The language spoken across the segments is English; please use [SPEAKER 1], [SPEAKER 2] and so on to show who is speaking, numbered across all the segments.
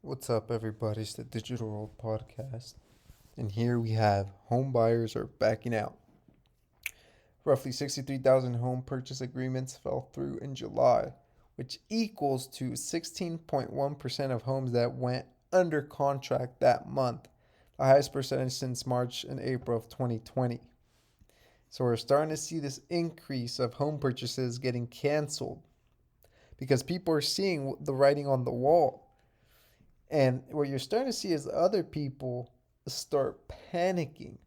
[SPEAKER 1] What's up, everybody? It's the Digital World Podcast. And here we have home buyers are backing out. Roughly 63,000 home purchase agreements fell through in July, which equals to 16.1% of homes that went under contract that month, the highest percentage since March and April of 2020. So we're starting to see this increase of home purchases getting canceled because people are seeing the writing on the wall. And what you're starting to see is other people start panicking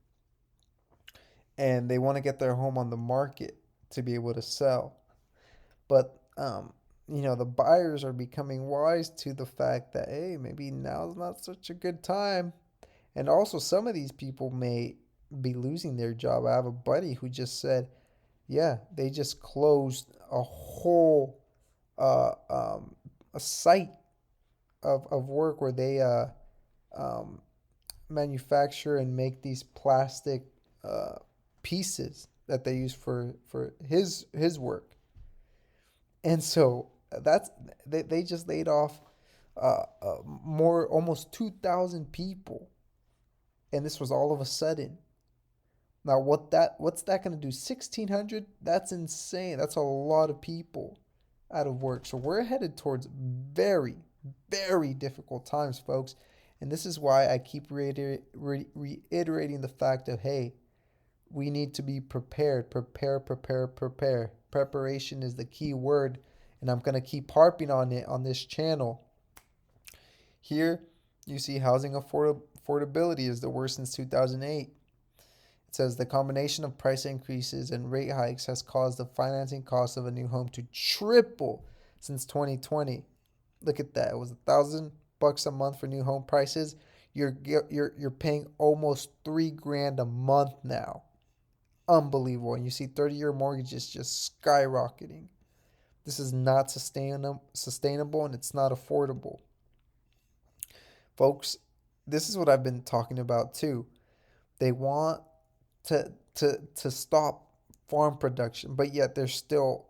[SPEAKER 1] and they want to get their home on the market to be able to sell. But, the buyers are becoming wise to the fact that, hey, maybe now's not such a good time. And also, some of these people may be losing their job. I have a buddy who just said, yeah, they just closed a whole uh, um, a site of work where they um, manufacture and make these plastic uh, pieces that they use for his work. And so they just laid off more almost 2,000 people, and this was all of a sudden. Now what's that going to do? 1,600? That's insane. That's a lot of people out of work. So we're headed towards very very difficult times, folks. And this is why I keep reiterating the fact of, hey, we need to be prepared. Prepare. Preparation is the key word, and I'm going to keep harping on it on this channel. Here, you see housing affordability is the worst since 2008. It says the combination of price increases and rate hikes has caused the financing cost of a new home to triple since 2020. Look at that. It was $1,000 a month for new home prices. You're paying almost $3,000 a month now. Unbelievable. And you see 30-year mortgages just skyrocketing. This is not sustainable and it's not affordable. Folks, this is what I've been talking about too. They want to stop farm production, but yet they're still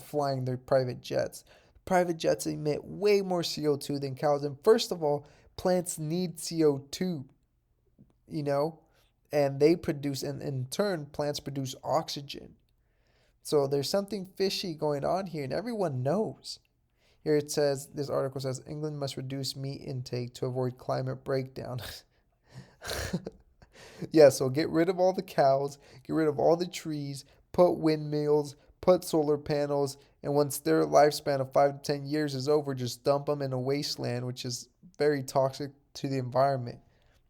[SPEAKER 1] flying their private jets. Private jets emit way more CO2 than cows. And first of all, plants need CO2, you know, and they produce, and in turn, plants produce oxygen. So there's something fishy going on here, and everyone knows. Here it says, this article says, England must reduce meat intake to avoid climate breakdown. Yeah, so get rid of all the cows, get rid of all the trees, put windmills, put solar panels, and once their lifespan of 5 to 10 years is over, just dump them in a wasteland, which is very toxic to the environment.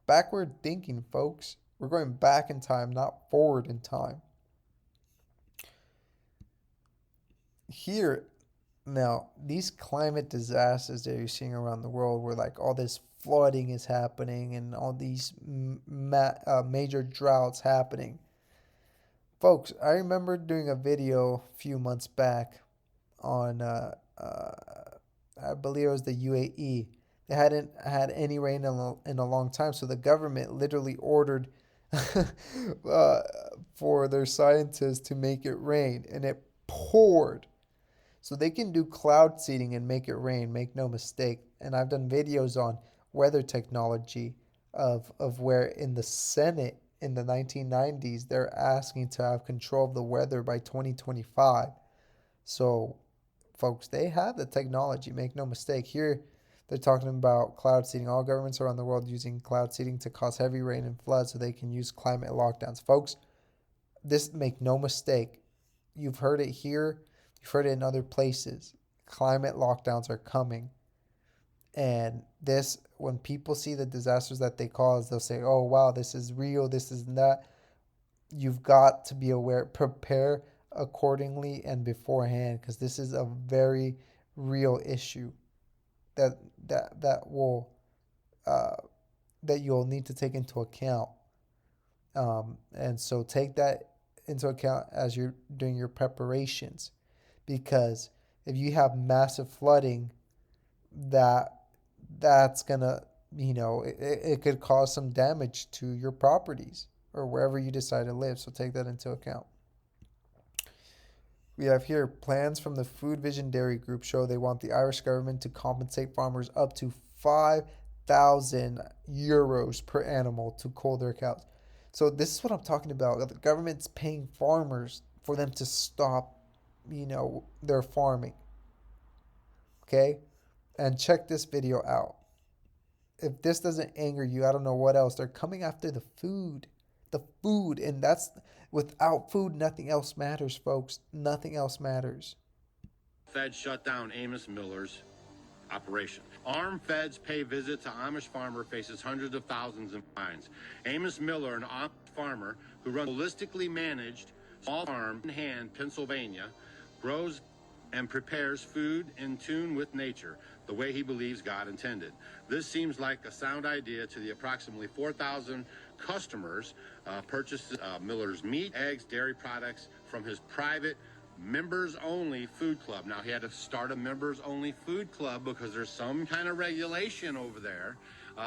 [SPEAKER 1] Backward thinking, folks. We're going back in time, not forward in time. Here, now, these climate disasters that you're seeing around the world, where like all this flooding is happening and all these major droughts happening. Folks, I remember doing a video a few months back on, I believe it was the UAE. They hadn't had any rain in a long time, so the government literally ordered uh, for their scientists to make it rain, and it poured. So they can do cloud seeding and make it rain, make no mistake. And I've done videos on weather technology of where in the Senate in the 1990s, they're asking to have control of the weather by 2025. So, folks, they have the technology, make no mistake. Here, they're talking about cloud seeding. All governments around the world using cloud seeding to cause heavy rain and floods so they can use climate lockdowns. Folks, this, make no mistake. You've heard it here, you've heard it in other places. Climate lockdowns are coming. And this, when people see the disasters that they cause, they'll say, oh, wow, this is real, this is that. You've got to be aware, prepare accordingly and beforehand, because this is a very real issue that that will uh, that you'll need to take into account. And so take that into account as you're doing your preparations, because if you have massive flooding, that that's gonna, it could cause some damage to your properties or wherever you decide to live. So take that into account. We have here plans from the Food Vision Dairy Group show they want the Irish government to compensate farmers up to 5,000 euros per animal to cull their cows. So this is what I'm talking about. The government's paying farmers for them to stop, their farming. Okay? And check this video out. If this doesn't anger you, I don't know what else. They're coming after the food. The food. And that's without food, nothing else matters, folks. Nothing else matters.
[SPEAKER 2] Feds shut down Amos Miller's operation. Armed feds pay visit to Amish farmer faces hundreds of thousands in fines. Amos Miller, an Amish farmer who runs a holistically managed small farm in Hand, Pennsylvania, grows and prepares food in tune with nature, the way he believes God intended. This seems like a sound idea to the approximately 4,000 customers purchased Miller's meat, eggs, dairy products from his private members-only food club. Now, he had to start a members-only food club because there's some kind of regulation over there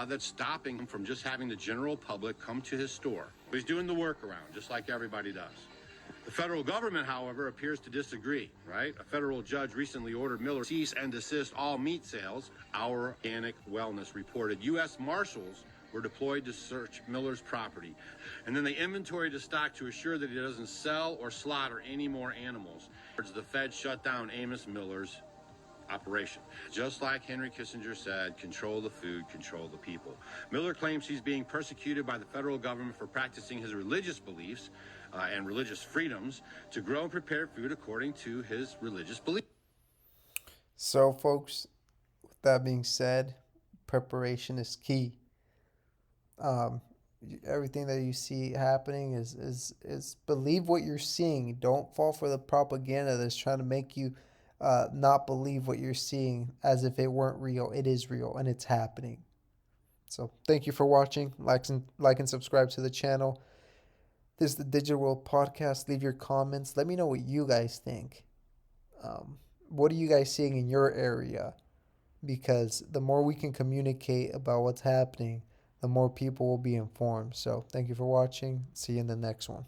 [SPEAKER 2] that's stopping him from just having the general public come to his store. He's doing the workaround, just like everybody does. The federal government, however, appears to disagree, right? A federal judge recently ordered Miller to cease and desist all meat sales. Our Organic Wellness reported U.S. Marshals were deployed to search Miller's property. And then they inventoried his stock to assure that he doesn't sell or slaughter any more animals. The Fed shut down Amos Miller's operation. Just like Henry Kissinger said, control the food, control the people. Miller claims he's being persecuted by the federal government for practicing his religious beliefs and religious freedoms to grow and prepare food according to his religious beliefs.
[SPEAKER 1] So, folks, with that being said, preparation is key. Everything that you see happening is believe what you're seeing. Don't fall for the propaganda that's trying to make you not believe what you're seeing as if it weren't real. It is real and it's happening. So thank you for watching. Like and subscribe to the channel. This is the Digital World Podcast. Leave your comments. Let me know what you guys think. What are you guys seeing in your area? Because the more we can communicate about what's happening, the more people will be informed. So thank you for watching. See you in the next one.